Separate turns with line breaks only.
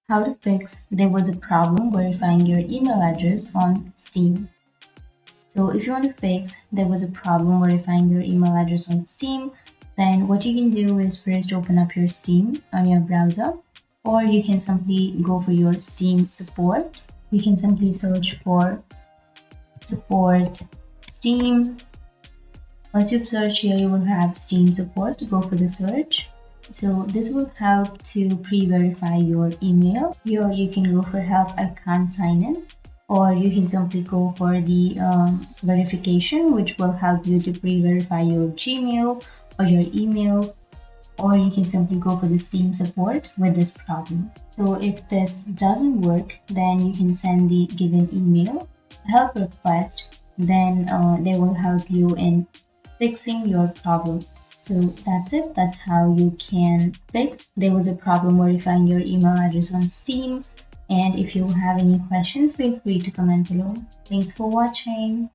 How to fix there was a problem verifying your email address on Steam. So if you want to fix there was a problem verifying your email address on Steam, then what you can do is first open up your Steam on your browser, or you can simply go for your Steam support. You can simply search for support Steam. Once you search here, you will have Steam support. Go for the search. So this will help to pre-verify your email. Here you can go for help I can't sign in, or you can simply go for the verification, which will help you to pre-verify your Gmail or your email, or you can simply go for the Steam support with this problem. So if this doesn't work, then you can send the given email help request, then they will help you in fixing your problem. So that's it. That's how you can fix there was a problem verifying your email address on Steam. And if you have any questions, feel free to comment below. Thanks for watching.